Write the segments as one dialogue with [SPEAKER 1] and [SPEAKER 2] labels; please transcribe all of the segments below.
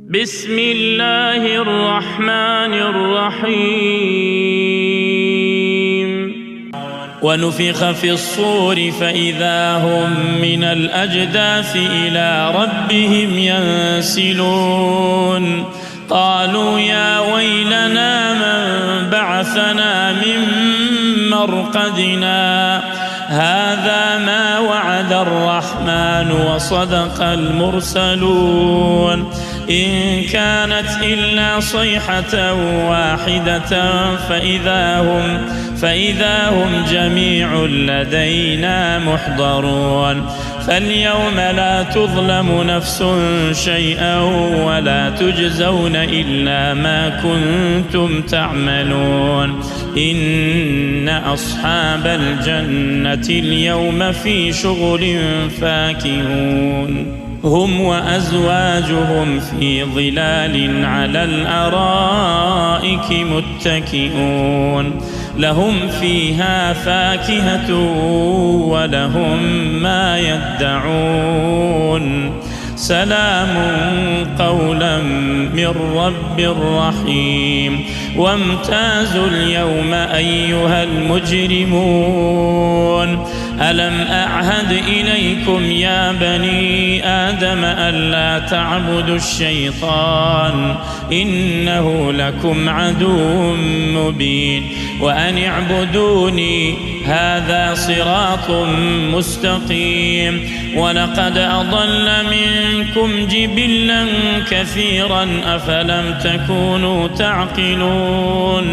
[SPEAKER 1] بسم الله الرحمن الرحيم ونفخ في الصور فإذا هم من الأجداث إلى ربهم ينسلون قالوا يا ويلنا من بعثنا من مرقدنا هذا ما وعد الرحمن وصدق المرسلون إن كانت إلا صيحة واحدة فإذا هم جميع لدينا محضرون فاليوم لا تظلم نفس شيئا ولا تجزون إلا ما كنتم تعملون إن أصحاب الجنة اليوم في شغل فاكهون هم وأزواجهم في ظلال على الأرائك متكئون لهم فيها فاكهة ولهم ما يدعون سلام قولا من رب رحيم وامتازوا اليوم أيها المجرمون ألم أعهد إليكم يا بني آدم ألا تعبدوا الشيطان إنه لكم عدو مبين وأن اعبدوني هذا صراط مستقيم ولقد أضل منكم جبلا كثيرا أفلم تكونوا تعقلون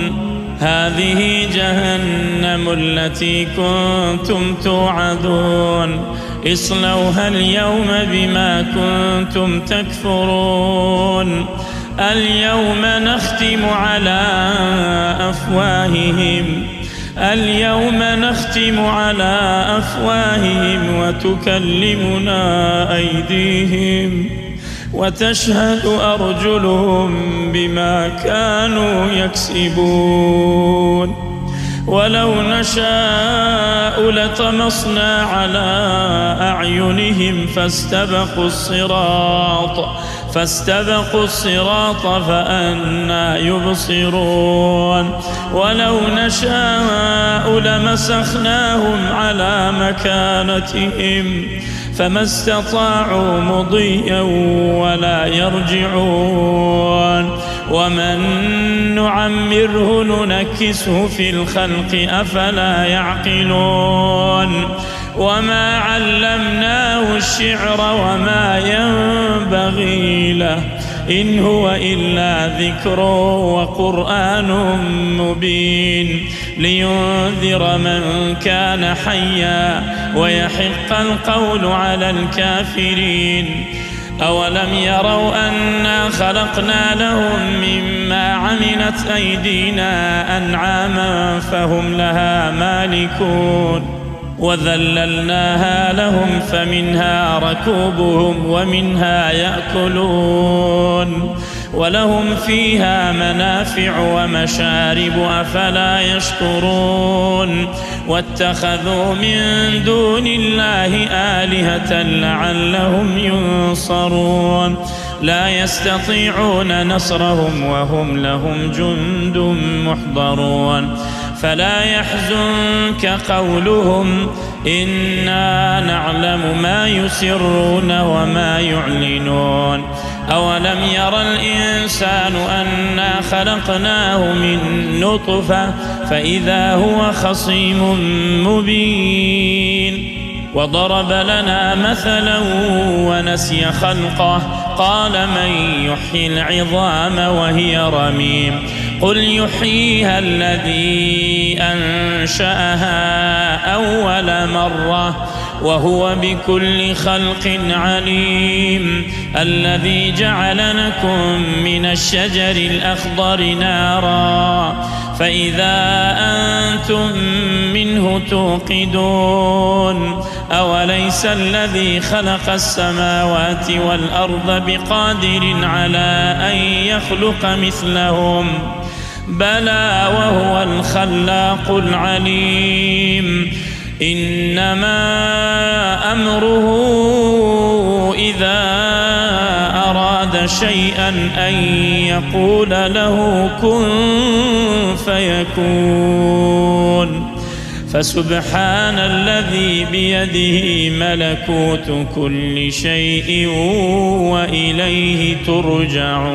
[SPEAKER 1] هذه جهنم التي كنتم توعدون اصلوها اليوم بما كنتم تكفرون اليوم نختم على أفواههم وتكلمنا أيديهم وتشهد أرجلهم بما كانوا يكسبون ولو نشاء لطمسنا على أعينهم فاستبقوا الصراط فأنى يبصرون ولو نشاء لمسخناهم على مكانتهم فما استطاعوا مضيا ولا يرجعون ومن نعمره ننكسه في الخلق أفلا يعقلون وما علمناه الشعر وما ينبغي له إن هو إلا ذكر وقرآن مبين لينذر من كان حيا ويحق القول على الكافرين أولم يروا أنا خلقنا لهم مما عملت أيدينا أنعاما فهم لها مالكون وذللناها لهم فمنها ركوبهم ومنها يأكلون ولهم فيها منافع ومشارب أفلا يشكرون واتخذوا من دون الله آلهة لعلهم ينصرون لا يستطيعون نصرهم وهم لهم جند محضرون فلا يحزنك قولهم إنا نعلم ما يسرون وما يعلنون أولم ير الإنسان أنا خلقناه من نطفة فإذا هو خصيم مبين وضرب لنا مثلا ونسي خلقه قال من يحيي العظام وهي رميم قل يحييها الذي أنشأها أول مرة وهو بكل خلق عليم الذي جعل لكم من الشجر الأخضر نارا فإذا أنتم منه توقدون أوليس الذي خلق السماوات والأرض بقادر على أن يخلق مثلهم بلى وهو الخلاق العليم إنما أمره إذا أراد شيئا أن يقول له كن فيكون. فسبحان الذي بيده ملكوت كل شيء وإليه ترجعون.